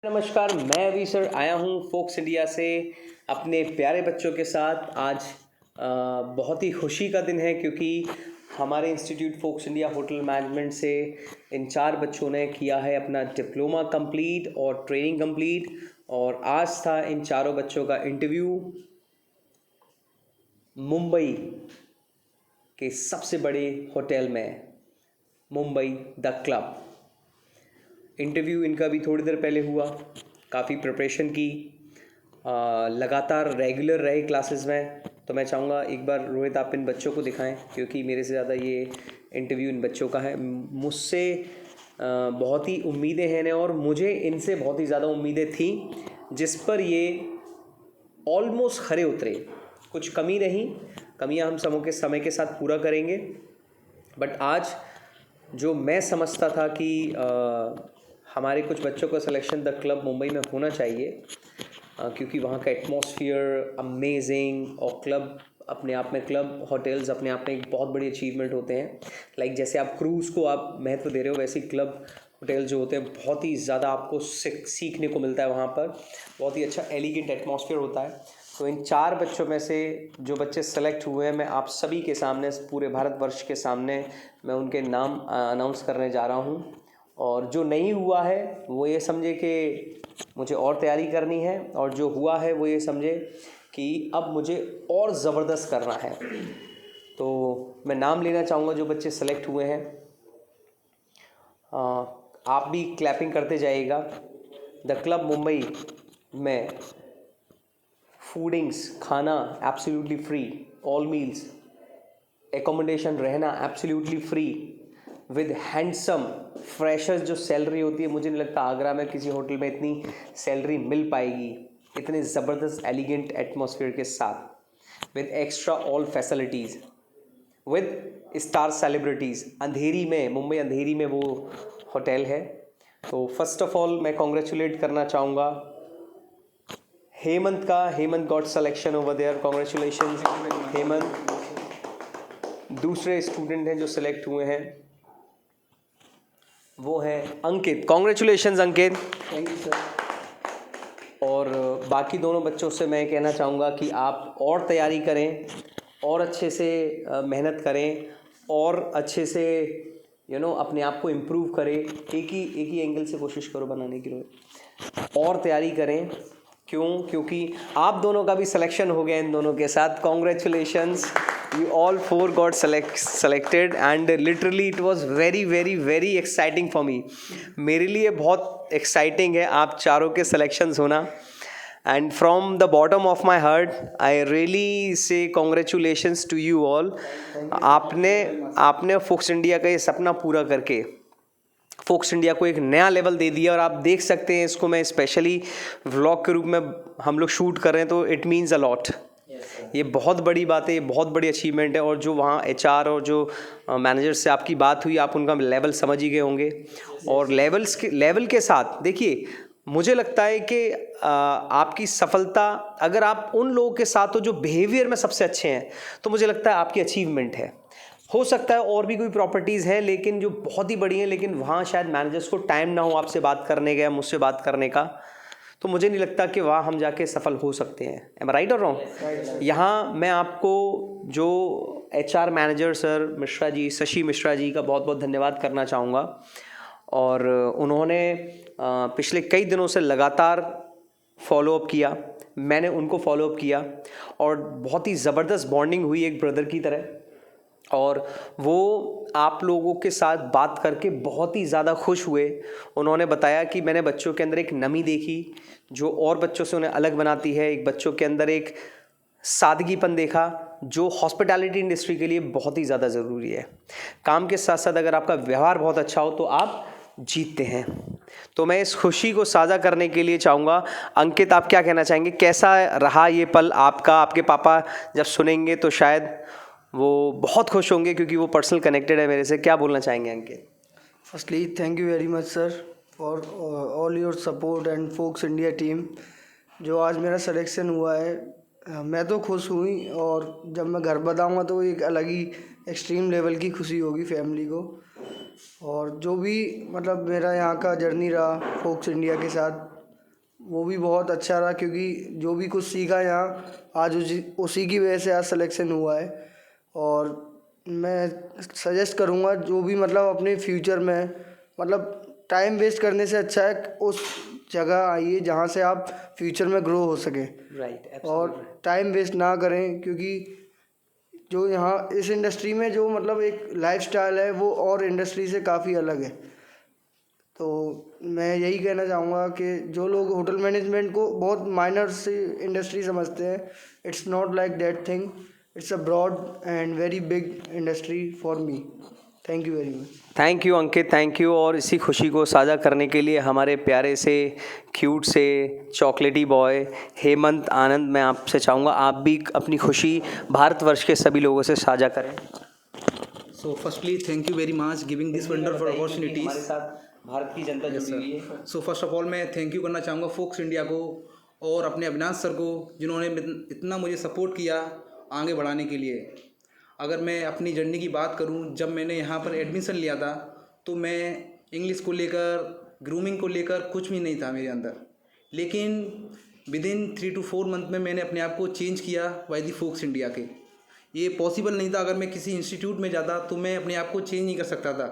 नमस्कार, मैं अभी सर आया हूँ फोक्स इंडिया से अपने प्यारे बच्चों के साथ। आज बहुत ही खुशी का दिन है क्योंकि हमारे institute Fox India hotel management से इन 4 बच्चों ने किया है अपना डिप्लोमा कंप्लीट और ट्रेनिंग कंप्लीट। और आज था इन चारों बच्चों का इंटरव्यू मुंबई के सबसे बड़े होटल में, मुंबई द क्लब। इंटरव्यू इनका भी थोड़ी देर पहले हुआ। काफ़ी प्रिपरेशन की, लगातार रेगुलर रहे क्लासेस में। तो मैं चाहूँगा एक बार रोहित आप इन बच्चों को दिखाएं क्योंकि मेरे से ज़्यादा ये इंटरव्यू इन बच्चों का है। मुझसे बहुत ही उम्मीदें हैं इन्हें और मुझे इनसे बहुत ही ज़्यादा उम्मीदें थी, जिस पर ये ऑलमोस्ट खरे उतरे। कुछ कमी रही, कमियां हम समय के साथ पूरा करेंगे। बट आज जो मैं समझता था कि हमारे कुछ बच्चों का सिलेक्शन द क्लब मुंबई में होना चाहिए, क्योंकि वहाँ का एटमॉस्फेयर अमेजिंग और क्लब अपने आप में, क्लब होटल्स अपने आप में एक बहुत बड़ी अचीवमेंट होते हैं। लाइक जैसे आप क्रूज़ को आप महत्व दे रहे हो, वैसे ही क्लब होटल जो होते हैं बहुत ही ज़्यादा आपको सीखने को मिलता है। वहाँ पर बहुत ही अच्छा एलिगेंट एटमॉस्फेयर होता है। तो इन 4 बच्चों में से जो बच्चे सेलेक्ट हुए हैं, मैं आप सभी के सामने, पूरे भारतवर्ष के सामने मैं उनके नाम अनाउंस करने जा रहा हूँ। और जो नहीं हुआ है वो ये समझे कि मुझे और तैयारी करनी है, और जो हुआ है वो ये समझे कि अब मुझे और ज़बरदस्त करना है। तो मैं नाम लेना चाहूँगा जो बच्चे सेलेक्ट हुए हैं। आप भी क्लैपिंग करते जाइएगा। द क्लब मुंबई में फूडिंग्स, खाना absolutely free, all meals, accommodation, रहना absolutely free with handsome freshers. जो सैलरी होती है, मुझे नहीं लगता आगरा में किसी होटल में इतनी सैलरी मिल पाएगी, इतने ज़बरदस्त एलिगेंट एटमॉस्फेयर के साथ, with extra all facilities, with star celebrities. Andheri में, मुंबई अंधेरी में वो होटल है। तो फर्स्ट ऑफ ऑल मैं कॉन्ग्रेचुलेट करना चाहूँगा हेमंत का। Hemant got selection over there, congratulations Hemant. दूसरे स्टूडेंट हैं जो सिलेक्ट हुए हैं वो है Ankit. Congratulations Ankit. Thank you sir. और बाकी दोनों बच्चों से मैं कहना चाहूँगा कि आप और तैयारी करें, और अच्छे से मेहनत करें, और अच्छे से अपने आप को इम्प्रूव करें। एक ही एंगल से कोशिश करो बनाने की, और तैयारी करें। क्योंकि आप दोनों का भी सिलेक्शन हो गया इन दोनों के साथ। Congratulations, you all 4 got selected and literally it was very very very exciting for me। मेरे लिए बहुत एक्साइटिंग है आप चारों के सिलेक्शंस होना। And from the bottom of my heart I really say congratulations to you all. आपने Fox India का ये सपना पूरा करके फोक्स इंडिया को एक नया लेवल दे दिया। और आप देख सकते हैं, इसको मैं स्पेशली व्लॉग के रूप में हम लोग शूट कर रहे हैं, तो इट मीन्स अ लॉट। ये बहुत बड़ी बात है, ये बहुत बड़ी अचीवमेंट है। और जो वहाँ एचआर और जो मैनेजर से आपकी बात हुई, आप उनका लेवल समझ ही गए होंगे। और लेवल के साथ देखिए, मुझे लगता है कि आपकी सफलता, अगर आप उन लोगों के साथ हो जो बिहेवियर में सबसे अच्छे हैं, तो मुझे लगता है आपकी अचीवमेंट है। हो सकता है और भी कोई प्रॉपर्टीज़ हैं लेकिन जो बहुत ही बड़ी हैं, लेकिन वहाँ शायद मैनेजर्स को टाइम ना हो आपसे बात करने का या मुझसे बात करने का। तो मुझे नहीं लगता कि वहाँ हम जाके सफल हो सकते हैं। एम आई राइट और रॉन्ग? यहाँ मैं आपको जो HR manager sir Mishra ji, Shashi Mishra ji का बहुत बहुत धन्यवाद करना चाहूँगा। और उन्होंने पिछले कई दिनों से लगातार फॉलोअप किया, मैंने उनको फॉलोअप किया, और बहुत ही ज़बरदस्त बॉन्डिंग हुई एक ब्रदर की तरह। और वो आप लोगों के साथ बात करके बहुत ही ज़्यादा खुश हुए। उन्होंने बताया कि मैंने बच्चों के अंदर एक नमी देखी जो और बच्चों से उन्हें अलग बनाती है। एक बच्चों के अंदर एक सादगीपन देखा जो हॉस्पिटैलिटी इंडस्ट्री के लिए बहुत ही ज़्यादा ज़रूरी है। काम के साथ साथ अगर आपका व्यवहार बहुत अच्छा हो तो आप जीतते हैं। तो मैं इस खुशी को साझा करने के लिए चाहूँगा, अंकित आप क्या कहना चाहेंगे? कैसा रहा ये पल आपका? आपके पापा जब सुनेंगे तो शायद वो बहुत खुश होंगे क्योंकि वो पर्सनल कनेक्टेड है मेरे से। क्या बोलना चाहेंगे Ankit? Firstly thank you very much sir for all your support and Focus India team. जो आज मेरा सिलेक्शन हुआ है, मैं तो खुश हुई, और जब मैं घर बताऊंगा तो एक अलग ही एक्सट्रीम लेवल की खुशी होगी फैमिली को। और जो भी मतलब मेरा यहाँ का जर्नी रहा फोक्स इंडिया के साथ, वो भी बहुत अच्छा रहा, क्योंकि जो भी कुछ सीखा यहाँ आज उसी की वजह से आज सिलेक्शन हुआ है। और मैं सजेस्ट करूँगा जो भी मतलब अपने फ्यूचर में मतलब टाइम वेस्ट करने से अच्छा है उस जगह आइए जहाँ से आप फ्यूचर में ग्रो हो सके। राइट। और टाइम वेस्ट ना करें, क्योंकि जो यहाँ इस इंडस्ट्री में जो मतलब एक लाइफस्टाइल है वो और इंडस्ट्री से काफ़ी अलग है। तो मैं यही कहना चाहूँगा कि जो लोग होटल मैनेजमेंट को बहुत माइनर सी इंडस्ट्री समझते हैं, it's not like that thing, it's a broad and very big industry for me. Thank you very much. Thank you Ankit, thank you. और इसी खुशी को साझा करने के लिए हमारे प्यारे से क्यूट से चॉकलेटी बॉय हेमंत आनंद, मैं आपसे चाहूँगा आप भी अपनी खुशी भारतवर्ष के सभी लोगों से साझा करें। So firstly, thank you very much giving this wonderful हमारे opportunities. साथ भारत की जनता Yes, जुड़ी हुई sir. है। So first of all मैं थैंक यू करना चाहूँगा फोक्स इंडिया को और अपने अविनाश सर को, जिन्होंने इतना मुझे सपोर्ट किया आगे बढ़ाने के लिए। अगर मैं अपनी जर्नी की बात करूँ, जब मैंने यहाँ पर एडमिशन लिया था तो मैं इंग्लिश को लेकर, ग्रूमिंग को लेकर कुछ भी नहीं था मेरे अंदर, लेकिन विदिन 3 to 4 मंथ में मैंने अपने आप को चेंज किया बाय दी फोक्स इंडिया के। ये पॉसिबल नहीं था, अगर मैं किसी इंस्टीट्यूट में जाता तो मैं अपने आप को चेंज नहीं कर सकता था।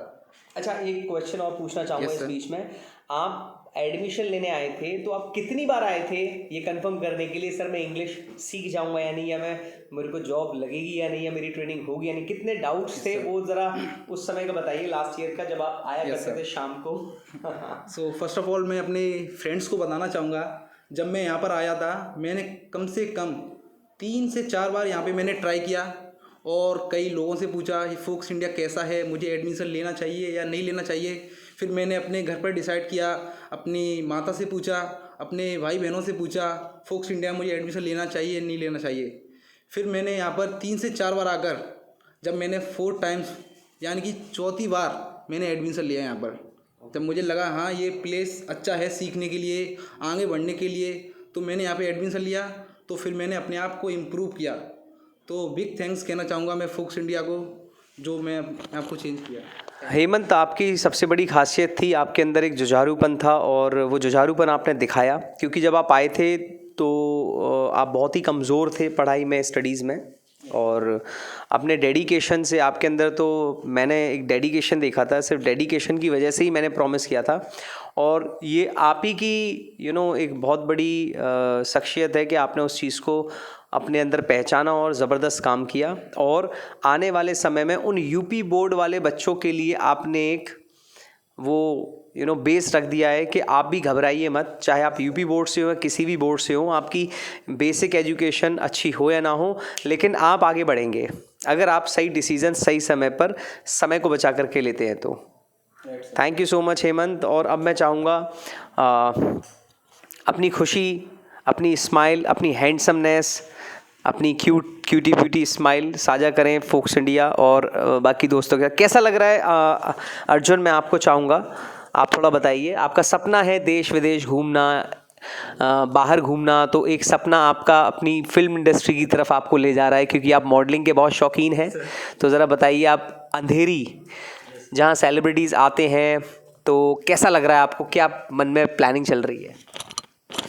अच्छा, एक क्वेश्चन और पूछना चाहूँगा Yes, इस sir. बीच में। आप एडमिशन लेने आए थे तो आप कितनी बार आए थे ये कंफर्म करने के लिए, सर मैं इंग्लिश सीख जाऊँगा या नहीं, या मेरे को जॉब लगेगी या नहीं, या मेरी ट्रेनिंग होगी या नहीं? कितने डाउट्स थे वो ज़रा उस समय का बताइए, लास्ट ईयर का, जब आप आया Yes, करते sir. थे शाम को। सो फर्स्ट ऑफ ऑल मैं अपने फ्रेंड्स को बताना चाहूँगा, जब मैं यहाँ पर आया था मैंने कम से कम 3 से 4 बार यहाँ पे मैंने ट्राई किया और कई लोगों से पूछा ये फोक्स इंडिया कैसा है, मुझे एडमिशन लेना चाहिए या नहीं लेना चाहिए। फिर मैंने अपने घर पर डिसाइड किया, अपनी माता से पूछा, अपने भाई बहनों से पूछा फोक्स इंडिया मुझे एडमिशन लेना चाहिए नहीं लेना चाहिए। फिर मैंने यहाँ पर 3 से 4 बार आकर जब मैंने 4 टाइम्स यानी कि चौथी बार मैंने एडमिशन लिया यहाँ पर, जब मुझे लगा हाँ ये प्लेस अच्छा है सीखने के लिए, आगे बढ़ने के लिए, तो मैंने यहाँ पे एडमिशन लिया। तो फिर मैंने अपने आप को इम्प्रूव किया। तो बिग थैंक्स कहना चाहूँगा मैं फोक्स इंडिया को, जो मैं आपको चेंज किया। हेमंत, आपकी सबसे बड़ी खासियत थी आपके अंदर एक जुझारूपन था, और वो जुझारूपन आपने दिखाया, क्योंकि जब आप आए थे तो आप बहुत ही कमज़ोर थे पढ़ाई में, स्टडीज़ में, और अपने डेडिकेशन से आपके अंदर, तो मैंने एक डेडिकेशन देखा था, सिर्फ डेडिकेशन की वजह से ही मैंने प्रॉमिस किया था। और ये आप ही की एक बहुत बड़ी शख्सियत है कि आपने उस चीज़ को अपने अंदर पहचाना और ज़बरदस्त काम किया, और आने वाले समय में उन यूपी बोर्ड वाले बच्चों के लिए आपने एक वो बेस रख दिया है कि आप भी घबराइए मत, चाहे आप यूपी बोर्ड से हो या किसी भी बोर्ड से हो, आपकी बेसिक एजुकेशन अच्छी हो या ना हो, लेकिन आप आगे बढ़ेंगे अगर आप सही डिसीजन सही समय पर समय को बचा करके लेते हैं तो। Thank you so much Hemant. और अब मैं चाहूँगा अपनी खुशी, अपनी स्माइल, अपनी हैंडसमनेस, अपनी क्यूटी ब्यूटी स्माइल साझा करें फोक्स इंडिया और बाकी दोस्तों के साथ। कैसा लग रहा है अर्जुन? मैं आपको चाहूँगा आप थोड़ा बताइए। आपका सपना है देश विदेश घूमना, बाहर घूमना, तो एक सपना आपका अपनी फिल्म इंडस्ट्री की तरफ आपको ले जा रहा है, क्योंकि आप मॉडलिंग के बहुत शौकीन हैं। तो ज़रा बताइए, आप अंधेरी जहाँ सेलिब्रिटीज़ आते हैं, तो कैसा लग रहा है आपको, क्या मन में प्लानिंग चल रही है?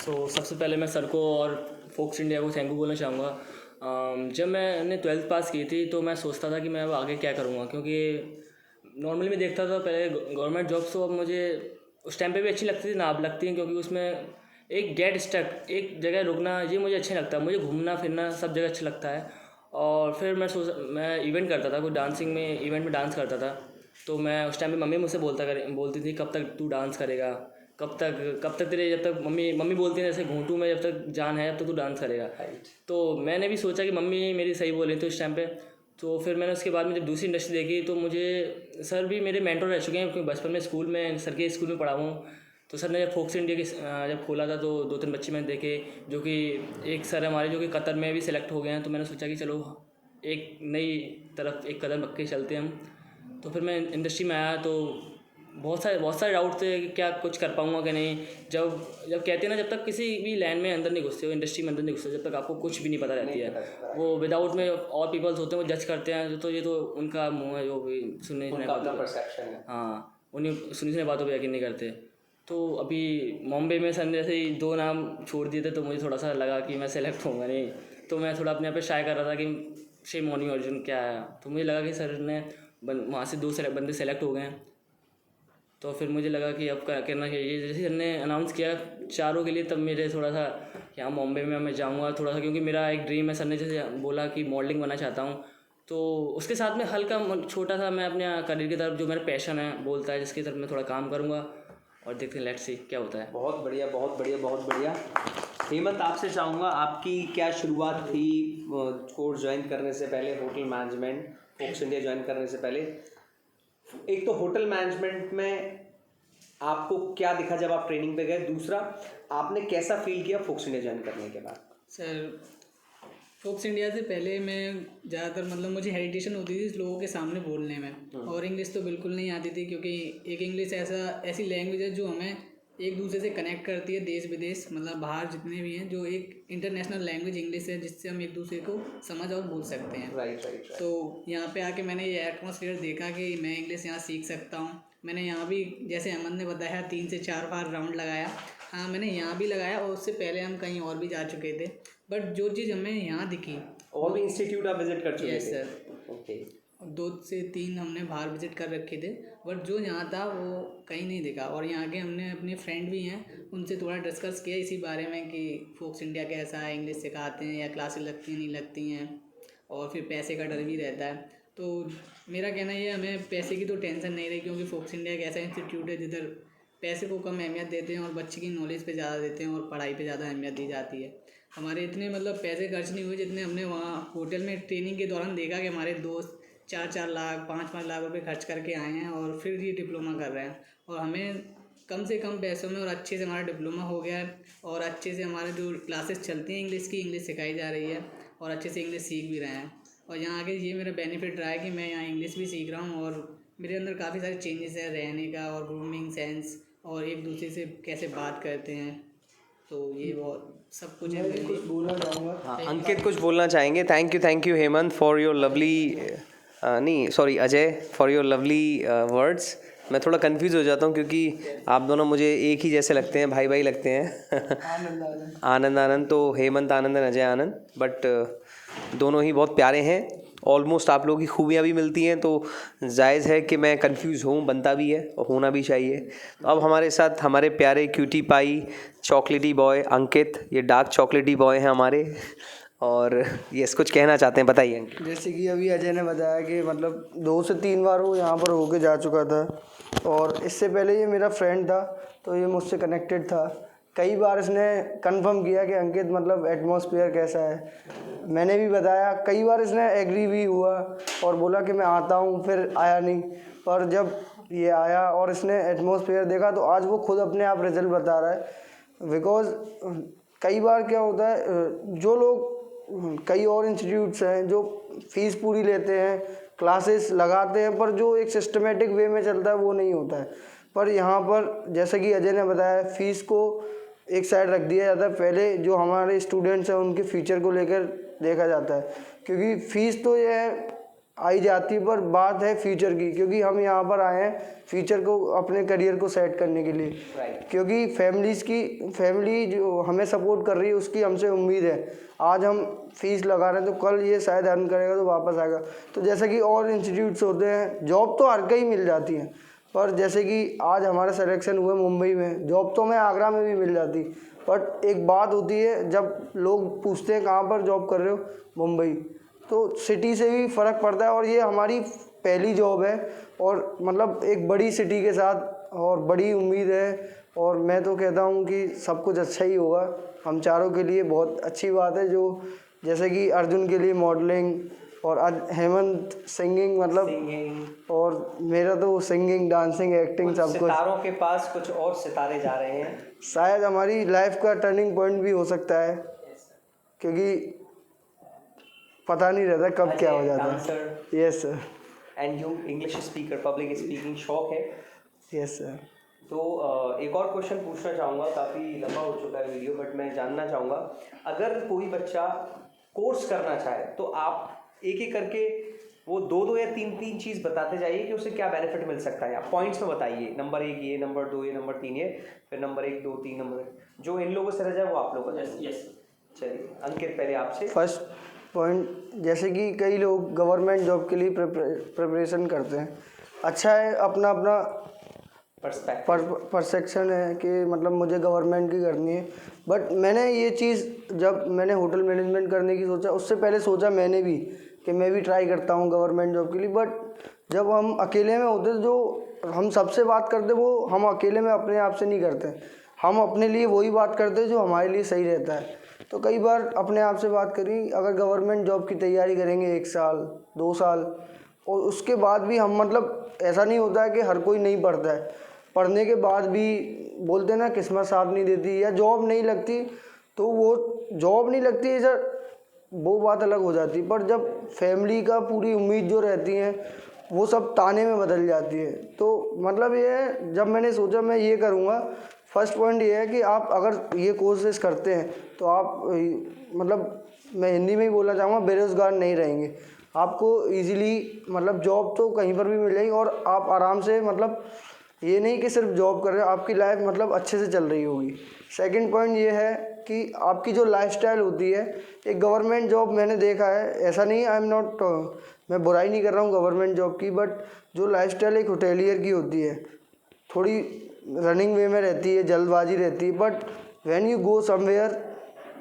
सबसे पहले मैं सर को और फोक्स इंडिया को थैंक यू बोलना चाहूँगा। जब मैंने 12th पास की थी तो मैं सोचता था कि मैं अब आगे क्या करूँगा, क्योंकि नॉर्मली मैं देखता था पहले गवर्नमेंट जॉब्स, तो अब मुझे उस टाइम पे भी अच्छी लगती थी ना, अब लगती हैं, क्योंकि उसमें एक गेट स्टक, एक जगह रुकना, ये मुझे अच्छा लगता है। मुझे घूमना फिरना सब जगह अच्छा लगता है। और फिर मैं इवेंट करता था, कोई डांसिंग में इवेंट में डांस करता था। तो मैं उस टाइम पे मम्मी मुझसे बोलती थी कब तक तू डांस करेगा, कब तक तेरे, जब तक मम्मी बोलती है जैसे घूंटू में जब तक जान है तब तक तू डांस करेगा। तो मैंने भी सोचा कि मम्मी मेरी सही बोल रही थी उस टाइम पे। तो फिर मैंने उसके बाद में जब दूसरी इंडस्ट्री देखी तो मुझे सर भी मेरे मेंटर रह चुके हैं, क्योंकि बचपन में स्कूल में सर के स्कूल में पढ़ा हूँ। तो सर ने जब फोक्स इंडिया की जब खोला था तो 2-3 बच्चे मैंने देखे, जो कि एक सर हमारे जो कि कतर में भी सिलेक्ट हो गए हैं। तो मैंने सोचा कि चलो एक नई तरफ एक कदम रख के चलते हैं हम। तो फिर मैं इंडस्ट्री में आया तो बहुत सारे डाउट थे कि क्या कुछ कर पाऊँगा कि नहीं। जब कहते हैं ना, जब तक किसी भी लाइन में अंदर नहीं घुसते हो, इंडस्ट्री में अंदर नहीं घुसते, जब तक आपको कुछ भी नहीं पता रहती है। वो विदाउट में और पीपल्स होते हैं वो जज करते हैं, तो ये तो उनका मुँह है, जो भी सुनने बातों, हाँ, उन्हीं सुनी बातों पर यकीन नहीं करते। तो अभी बॉम्बे में सर ने जैसे ही 2 नाम छोड़ दिए थे तो मुझे थोड़ा सा लगा कि मैं सेलेक्ट होऊंगा नहीं, तो मैं थोड़ा अपने आप पे शाय कर रहा था कि शेम मोनी अर्जुन क्या है। तो मुझे लगा कि सर ने वहाँ से 2 बंदे सेलेक्ट हो गए हैं, तो फिर मुझे लगा कि अब करना चाहिए। जैसे सर ने अनाउंस किया चारों के लिए, तब मेरे थोड़ा सा यहाँ बॉम्बे में मैं जाऊँगा थोड़ा सा, क्योंकि मेरा एक ड्रीम है। सर ने जैसे बोला कि मॉडलिंग बनना चाहता हूँ, तो उसके साथ में हल्का छोटा सा मैं अपने करियर की तरफ जो मेरा पैशन है बोलता है जिसकी तरफ मैं थोड़ा काम करूँगा, और देखते हैं लेट्स सी क्या होता है। बहुत बढ़िया, बहुत बढ़िया, बहुत बढ़िया। हेमंत, आपसे चाहूँगा आपकी क्या शुरुआत थी कोर्स ज्वाइन करने से पहले, hotel management Fox India join करने से पहले? एक तो होटल मैनेजमेंट में आपको क्या दिखा जब आप ट्रेनिंग पे गए, दूसरा आपने कैसा फील किया फोक्स इंडिया ज्वाइन करने के बाद? सर फोक्स इंडिया से पहले मैं ज़्यादातर मतलब मुझे हेजिटेशन होती थी लोगों के सामने बोलने में, और इंग्लिश तो बिल्कुल नहीं आती थी, क्योंकि एक इंग्लिश ऐसी लैंग्वेज है जो हमें एक दूसरे से कनेक्ट करती है, देश विदेश मतलब बाहर जितने भी हैं, जो एक इंटरनेशनल लैंग्वेज इंग्लिश है जिससे हम एक दूसरे को समझ और बोल सकते हैं। राइट। तो यहाँ पे आके मैंने ये एटमॉस्फेयर देखा कि मैं इंग्लिश यहाँ सीख सकता हूँ। मैंने यहाँ भी जैसे अहमद ने बताया 3 से 4 बार राउंड लगाया, हाँ मैंने यहाँ भी लगाया, और उससे पहले हम कहीं और भी जा चुके थे, बट जो चीज़ हमें यहाँ दिखी, और भी इंस्टीट्यूट आप विजिट कर चुके थे? Yes sir. ओके। 2 से 3 हमने बाहर विजिट कर रखे थे, बट जो यहाँ था वो कहीं नहीं दिखा। और यहाँ के हमने अपने फ्रेंड भी हैं, उनसे थोड़ा डिस्कस किया इसी बारे में कि फोक्स इंडिया कैसा है, इंग्लिश सिखाते हैं या क्लासेस लगती हैं नहीं लगती हैं, और फिर पैसे का डर भी रहता है। तो मेरा कहना ये, हमें पैसे की तो टेंशन नहीं रही, क्योंकि फोक्स इंडिया एक ऐसा इंस्टीट्यूट है जिधर पैसे को कम अहमियत देते हैं और बच्चे की नॉलेज पे ज़्यादा देते हैं और पढ़ाई पे ज़्यादा अहमियत दी जाती है। हमारे इतने मतलब पैसे खर्च नहीं हुए जितने हमने वहाँ होटल में ट्रेनिंग के दौरान देखा कि हमारे दोस्त 4-4 लाख 5-5 लाख रुपए खर्च करके आए हैं और फिर ये डिप्लोमा कर रहे हैं, और हमें कम से कम पैसों में और अच्छे से हमारा डिप्लोमा हो गया है, और अच्छे से हमारे जो क्लासेस चलती हैं इंग्लिश की, इंग्लिश सिखाई जा रही है और अच्छे से इंग्लिश सीख भी रहे हैं। और यहाँ आके ये मेरा बेनिफिट रहा है कि मैं यहाँ इंग्लिश भी सीख रहा हूँ, और मेरे अंदर काफ़ी सारे चेंजेस है रहने का, और ग्रूमिंग सेंस, और एक दूसरे से कैसे बात करते हैं, तो ये बहुत सब कुछ है मेरे लिए। कुछ बोलना चाहूँगा। हाँ, अंकित कुछ बोलना चाहेंगे? Thank you Hemant for your lovely Ajay for your lovely words. मैं थोड़ा कंफ्यूज हो जाता हूँ क्योंकि आप दोनों मुझे एक ही जैसे लगते हैं, भाई भाई लगते हैं। आनंद तो हेमंत आनंद एंड अजय आनंद, बट दोनों ही बहुत प्यारे हैं। ऑलमोस्ट आप लोगों की खूबियाँ भी मिलती हैं, तो जायज़ है कि मैं कंफ्यूज हूँ, बनता भी है और होना भी चाहिए। तो अब हमारे साथ हमारे प्यारे क्यूटी पाई चॉकलेटी बॉय अंकित, ये डार्क चॉकलेटी बॉय हैं हमारे, और यस कुछ कहना चाहते हैं, बताइए अंकित। जैसे कि अभी अजय ने बताया कि मतलब 2 से 3 बार वो यहाँ पर होके जा चुका था, और इससे पहले ये मेरा फ्रेंड था, तो ये मुझसे कनेक्टेड था। कई बार इसने कंफर्म किया कि अंकित मतलब एटमॉस्फेयर कैसा है, मैंने भी बताया। कई बार इसने एग्री भी हुआ और बोला कि मैं आता हूँ, फिर आया नहीं। पर जब ये आया और इसने एटमॉस्फेयर देखा, तो आज वो खुद अपने आप रिजल्ट बता रहा है। बिकॉज़ कई बार क्या होता है, जो लोग कई और इंस्टीट्यूट्स हैं जो फ़ीस पूरी लेते हैं, क्लासेस लगाते हैं, पर जो एक सिस्टमेटिक वे में चलता है वो नहीं होता है। पर यहाँ पर जैसे कि अजय ने बताया, फ़ीस को एक साइड रख दिया जाता है, पहले जो हमारे स्टूडेंट्स हैं उनके फ्यूचर को लेकर देखा जाता है, क्योंकि फ़ीस तो ये आई जाती है, पर बात है फ्यूचर की, क्योंकि हम यहाँ पर आए हैं फ्यूचर को, अपने करियर को सेट करने के लिए। क्योंकि फैमिली जो हमें सपोर्ट कर रही है उसकी हमसे उम्मीद है। आज हम फीस लगा रहे हैं तो कल ये शायद अर्न करेगा तो वापस आएगा। तो जैसे कि और इंस्टीट्यूट्स होते हैं, जॉब तो हर कहीं मिल जाती है, पर जैसे कि आज हमारा सिलेक्शन हुआ मुंबई में, जॉब तो हमें आगरा में भी मिल जाती, बट एक बात होती है जब लोग पूछते हैं कहाँ पर जॉब कर रहे हो, मुंबई, तो सिटी से भी फ़र्क पड़ता है। और ये हमारी पहली जॉब है, और मतलब एक बड़ी सिटी के साथ, और बड़ी उम्मीद है, और मैं तो कहता हूँ कि सब कुछ अच्छा ही होगा हम चारों के लिए। बहुत अच्छी बात है, जो जैसे कि अर्जुन के लिए मॉडलिंग, और आज हेमंत सिंगिंग, मतलब और मेरा तो सिंगिंग, डांसिंग, एक्टिंग सब कुछ। सितारों के पास कुछ और सितारे जा रहे हैं, शायद हमारी लाइफ का टर्निंग पॉइंट भी हो सकता है, क्योंकि पता नहीं रहता कब क्या हो जाता है। Yes sir. And you English speaker, public speaking शौक है? Yes sir. तो एक और क्वेश्चन पूछना चाहूँगा, काफ़ी लंबा हो चुका है वीडियो, बट मैं जानना चाहूँगा, अगर कोई बच्चा कोर्स करना चाहे तो आप एक एक करके वो 2-2 या 3-3 चीज़ बताते जाइए कि उससे क्या बेनिफिट मिल सकता है। आप पॉइंट्स में बताइए, नंबर 1 ये, नंबर 2 ये, नंबर 3 ये, फिर नंबर 1 2 3 नंबर, जो इन लोगों से रह जाए वो आप लोग बताइए। यस। चलिए अंकित, पहले आपसे। फर्स्ट पॉइंट, जैसे कि कई लोग गवर्नमेंट जॉब के लिए प्रिपरेशन करते हैं, अच्छा है, अपना अपना परसेप्शन है कि मतलब मुझे गवर्नमेंट की करनी है। बट मैंने ये चीज़, जब मैंने होटल मैनेजमेंट करने की सोचा, उससे पहले सोचा मैंने भी कि मैं भी ट्राई करता हूँ गवर्नमेंट जॉब के लिए। बट जब हम अकेले में होते, जो हम सबसे बात करते वो हम अकेले में अपने आप से नहीं करते, हम अपने लिए वही बात करते जो हमारे लिए सही रहता है। तो कई बार अपने आप से बात करी, अगर गवर्नमेंट जॉब की तैयारी करेंगे 1 साल 2 साल, और उसके बाद भी हम, मतलब ऐसा नहीं होता है कि हर कोई नहीं पढ़ता है, पढ़ने के बाद भी बोलते ना किस्मत साथ नहीं देती या जॉब नहीं लगती, तो वो जॉब नहीं लगती है सर, वो बात अलग हो जाती। पर जब फैमिली का पूरी उम्मीद जो रहती है वो सब ताने में बदल जाती है। तो मतलब ये है, जब मैंने सोचा मैं ये करूँगा, फर्स्ट पॉइंट ये है कि आप अगर ये कोर्सेज करते हैं तो आप मतलब मैं हिंदी में ही बोलना चाहूँगा, बेरोज़गार नहीं रहेंगे। आपको इजीली मतलब जॉब तो कहीं पर भी मिल जाएगी, और आप आराम से, मतलब ये नहीं कि सिर्फ जॉब कर रहे हो, आपकी लाइफ मतलब अच्छे से चल रही होगी। सेकंड पॉइंट ये है कि आपकी जो लाइफस्टाइल होती है, एक गवर्नमेंट जॉब मैंने देखा है, ऐसा नहीं, आई एम नॉट, मैं बुराई नहीं कर रहा हूँ गवर्नमेंट जॉब की, बट जो लाइफस्टाइल एक होटेलियर की होती है, थोड़ी रनिंग वे में रहती है, जल्दबाजी रहती है, but when you go somewhere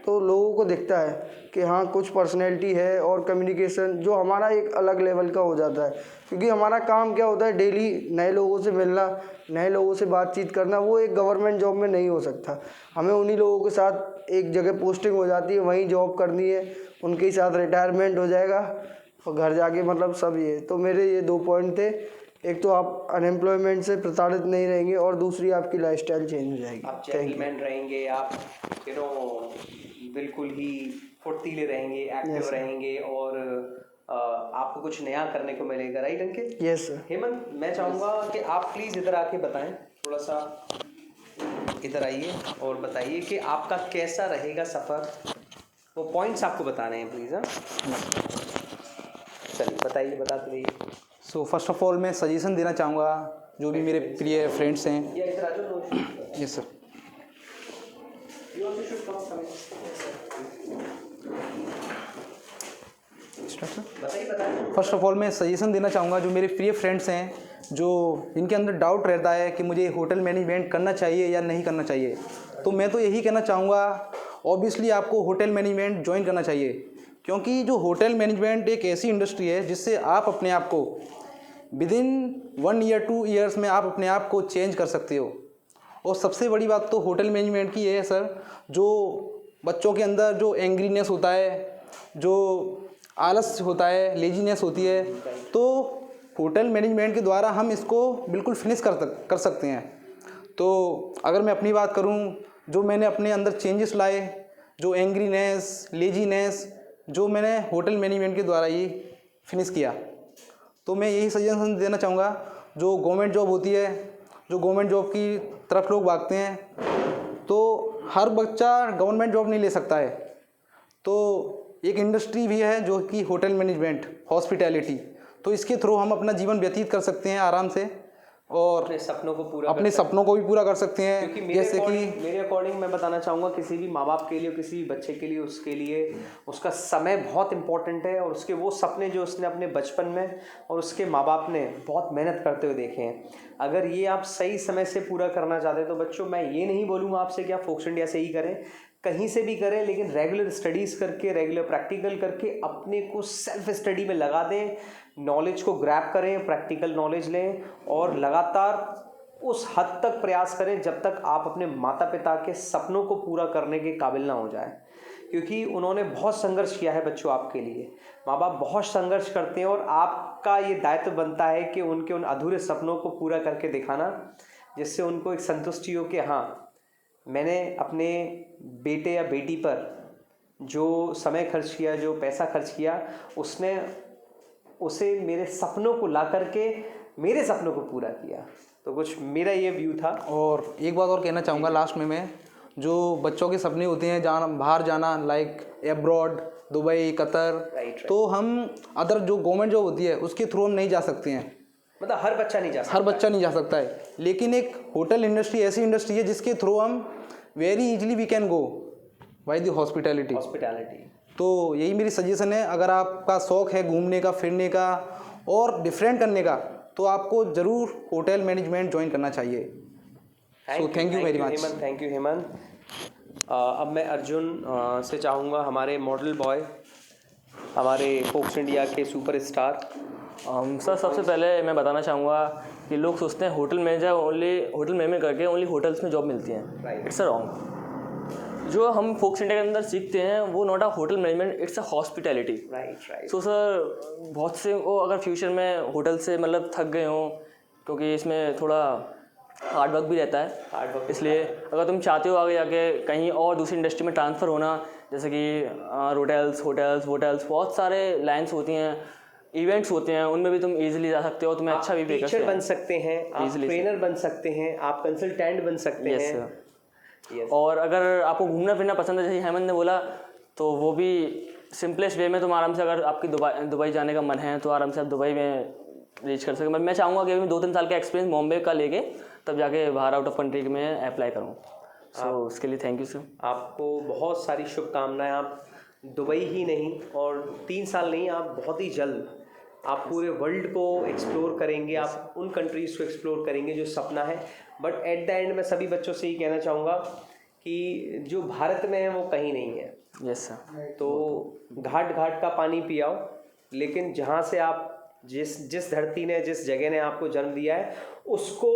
तो लोगों को दिखता है कि हाँ कुछ पर्सनैलिटी है, और कम्युनिकेशन जो हमारा एक अलग लेवल का हो जाता है, क्योंकि हमारा काम क्या होता है, डेली नए लोगों से मिलना, नए लोगों से बातचीत करना, वो एक गवर्नमेंट जॉब में नहीं हो सकता। हमें उन्हीं लोगों के साथ एक जगह पोस्टिंग हो जाती है, वहीं जॉब करनी है, उनके साथ रिटायरमेंट हो जाएगा, और घर जाके मतलब सब ये। तो मेरे ये 2 पॉइंट थे, एक तो आप अनएम्प्लॉयमेंट से प्रताड़ित नहीं रहेंगे, और दूसरी आपकी लाइफस्टाइल चेंज हो जाएगी। आप जेंटलमैन रहेंगे, आप बिल्कुल ही फुर्तीले रहेंगे, एक्टिव रहेंगे, और आपको कुछ नया करने को मिलेगा। Right Ankit? Yes sir. Hemant, मैं चाहूँगा कि आप प्लीज़ इधर आके बताएं, थोड़ा सा इधर आइए और बताइए कि आपका कैसा रहेगा सफ़र। वो पॉइंट्स आपको बताने हैं प्लीज़। हाँ चलिए बताइए, बताते रहिए। सो फर्स्ट ऑफ ऑल मैं सजेशन देना चाहूँगा जो भी मेरे प्रिय फ्रेंड्स हैं। या इधर आ जाओ। Yes sir. बताइए। फर्स्ट ऑफ ऑल मैं सजेशन देना चाहूँगा जो मेरे प्रिय फ्रेंड्स हैं, जो इनके अंदर डाउट रहता है कि मुझे होटल मैनेजमेंट करना चाहिए या नहीं करना चाहिए, तो मैं तो यही कहना चाहूँगा, ऑब्वियसली आपको होटल मैनेजमेंट ज्वाइन करना चाहिए, क्योंकि जो होटल मैनेजमेंट एक ऐसी इंडस्ट्री है जिससे आप अपने आप को विदिन 1 ईयर 2 ईयर्स में आप अपने आप को चेंज कर सकते हो। और सबसे बड़ी बात तो होटल मैनेजमेंट की है सर, जो बच्चों के अंदर जो एंग्रीनेस होता है, जो आलस होता है, लेजीनेस होती है, तो होटल मैनेजमेंट के द्वारा हम इसको बिल्कुल फिनिश कर सकते हैं। तो अगर मैं अपनी बात करूं, जो मैंने अपने अंदर चेंजेस लाए, जो एंग्रीनेस, लेजीनेस, जो मैंने होटल मैनेजमेंट के द्वारा ही फिनिश किया, तो मैं यही सजेशन देना चाहूँगा। जो गवर्नमेंट जॉब होती है, जो गवर्नमेंट जॉब की तरफ लोग भागते हैं, तो हर बच्चा गवर्नमेंट जॉब नहीं ले सकता है। तो एक इंडस्ट्री भी है जो कि होटल मैनेजमेंट, हॉस्पिटैलिटी, तो इसके थ्रू हम अपना जीवन व्यतीत कर सकते हैं आराम से, और अपने सपनों को भी पूरा कर सकते हैं। क्योंकि जैसे कि मेरे अकॉर्डिंग मैं बताना चाहूँगा, किसी भी माँ बाप के लिए, किसी भी बच्चे के लिए, उसके लिए उसका समय बहुत इंपॉर्टेंट है, और उसके वो सपने जो उसने अपने बचपन में और उसके माँ बाप ने बहुत मेहनत करते हुए देखे हैं, अगर ये आप सही समय से पूरा करना चाहते हैं, तो बच्चों मैं ये नहीं बोलूँगा आपसे कि आप फोक्स इंडिया से ही करें, कहीं से भी करें, लेकिन रेगुलर स्टडीज़ करके, रेगुलर प्रैक्टिकल करके अपने को सेल्फ स्टडी में लगा दें, नॉलेज को ग्रैब करें, प्रैक्टिकल नॉलेज लें, और लगातार उस हद तक प्रयास करें जब तक आप अपने माता पिता के सपनों को पूरा करने के काबिल ना हो जाए, क्योंकि उन्होंने बहुत संघर्ष किया है बच्चों आपके लिए। माँ बाप बहुत संघर्ष करते हैं, और आपका ये दायित्व बनता है कि उनके उन अधूरे सपनों को पूरा करके दिखाना, जिससे उनको एक संतुष्टि हो कि हाँ, मैंने अपने बेटे या बेटी पर जो समय खर्च किया, जो पैसा खर्च किया, उसे मेरे सपनों को ला करके मेरे सपनों को पूरा किया। तो कुछ मेरा ये व्यू था। और एक बात और कहना चाहूँगा लास्ट में मैं, जो बच्चों के सपने होते हैं जाना बाहर जाना, like abroad, Dubai, Qatar, Right. तो हम अदर जो गवर्नमेंट जॉब होती है उसके थ्रू हम नहीं जा सकते हैं, मतलब हर बच्चा नहीं जा सकता। हर बच्चा नहीं जा सकता है। लेकिन एक होटल इंडस्ट्री ऐसी इंडस्ट्री है जिसके थ्रू हम very easily we can go by the hospitality. Hospitality. तो यही मेरी सजेशन है, अगर आपका शौक़ है घूमने का, फिरने का और डिफरेंट करने का, तो आपको ज़रूर होटल मैनेजमेंट ज्वाइन करना चाहिए। So thank you very much. Thank you Hemant. अब मैं अर्जुन से चाहूँगा, हमारे मॉडल बॉय, हमारे फोक्स इंडिया के सुपरस्टार। सर सबसे पहले मैं बताना चाहूँगा कि लोग सोचते हैं होटल मैनेजमेंट करके ओनली होटल्स में जॉब मिलती हैं। Right. It's a wrong. जो हम फोक्स इंडिया के अंदर सीखते हैं वो not a hotel management, it's a hospitality. Right. So sir बहुत से को अगर फ्यूचर में होटल से मतलब थक गए हों, क्योंकि इसमें थोड़ा हार्ड वर्क भी रहता है, हार्ड वर्क। इसलिए अगर तुम चाहते हो आगे जाके कहीं और दूसरी इंडस्ट्री में ट्रांसफ़र होना, जैसे कि होटल्स बहुत सारे लाइन्स होती हैं, इवेंट्स होते हैं, उनमें भी तुम इजीली जा सकते हो, तुम्हें अच्छा भी पे करते टीचर हैं। बन सकते हैं, आप Easily, ट्रेनर बन सकते हैं, आप कंसल्टेंट बन सकते यस हैं। सर। Yes. और अगर आपको घूमना फिरना पसंद है, जैसे हेमंत ने बोला, तो वो भी सिंपलेस्ट वे में तुम आराम से, अगर आपकी दुबई जाने का मन है तो आराम से आप दुबई में रीच कर सकते। मैं चाहूँगा कि अभी 2-3 साल का एक्सपीरियंस बॉम्बे का लेके तब जाके बाहर आउट ऑफ कंट्री में अप्लाई करूँ। सो उसके लिए थैंक यू सर। आपको बहुत सारी शुभकामनाएं। आप दुबई ही नहीं और 3 साल नहीं, आप बहुत ही जल्द आप पूरे वर्ल्ड को एक्सप्लोर करेंगे, आप उन कंट्रीज़ को एक्सप्लोर करेंगे जो सपना है। बट एट द एंड मैं सभी बच्चों से ही कहना चाहूँगा कि जो भारत में है वो कहीं नहीं है। Yes sir. तो घाट घाट का पानी पियाओ, लेकिन जहाँ से आप जिस धरती ने, जिस जगह ने आपको जन्म दिया है, उसको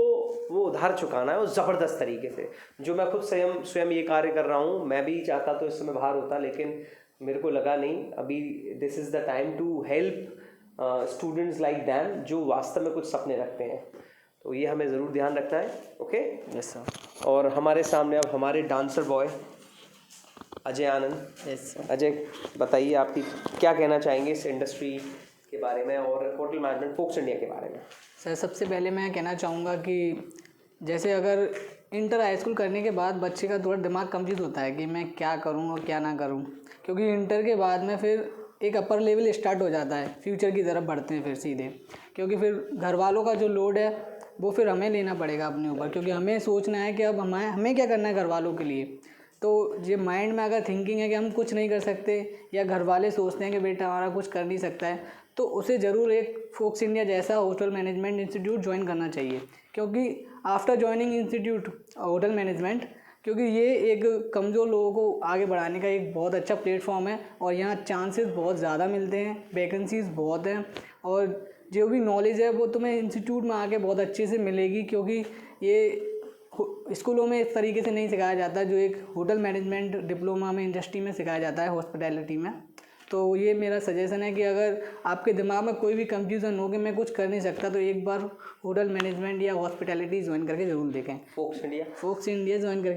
वो उधार चुकाना है, वो ज़बरदस्त तरीके से। जो मैं खुद स्वयं ये कार्य कर रहा हूँ। मैं भी चाहता तो इस समय बाहर होता, लेकिन मेरे को लगा नहीं, अभी this is the time to help students like them जो वास्तव में कुछ सपने रखते हैं। तो ये हमें ज़रूर ध्यान रखना है। ओके। Yes sir. और हमारे सामने अब हमारे डांसर बॉय अजय आनंद। यस अजय, बताइए आपकी क्या कहना चाहेंगे इस इंडस्ट्री के बारे में और होटल मैनेजमेंट फोक्स इंडिया के बारे में। सर, सबसे पहले मैं कहना चाहूँगा कि जैसे अगर इंटर हाई स्कूल करने के बाद बच्चे का थोड़ा दिमाग कंफ्यूज होता है कि मैं क्या करूँ और क्या ना करूँ, क्योंकि इंटर के बाद में फिर एक अपर लेवल स्टार्ट हो जाता है, फ्यूचर की तरफ बढ़ते हैं फिर सीधे, क्योंकि फिर घर वालों का जो लोड है वो फिर हमें लेना पड़ेगा अपने ऊपर, क्योंकि हमें सोचना है कि अब हमें क्या करना है घर वालों के लिए। तो ये माइंड में अगर थिंकिंग है कि हम कुछ नहीं कर सकते, या घर वाले सोचते हैं कि बेटा हमारा कुछ कर नहीं सकता है, तो उसे ज़रूर एक फोक्स इंडिया जैसा होटल मैनेजमेंट इंस्टीट्यूट ज्वाइन करना चाहिए। क्योंकि after joining institute hotel management, क्योंकि ये एक कमज़ोर लोगों को आगे बढ़ाने का एक बहुत अच्छा प्लेटफॉर्म है, और यहाँ चांसेस बहुत ज़्यादा मिलते हैं, वैकेंसीज़ बहुत हैं, और जो भी नॉलेज है वो तुम्हें इंस्टीट्यूट में आके बहुत अच्छे से मिलेगी, क्योंकि ये स्कूलों में इस तरीके से नहीं सिखाया जाता जो एक होटल मैनेजमेंट डिप्लोमा में इंडस्ट्री में सिखाया जाता है, हॉस्पिटैलिटी में। तो ये मेरा सजेशन है कि अगर आपके दिमाग में कोई भी कंफ्यूजन हो कि मैं कुछ कर नहीं सकता, तो एक बार होटल मैनेजमेंट या हॉस्पिटैलिटी ज्वाइन करके ज़रूर देखें। फोक्स इंडिया ज्वाइन करके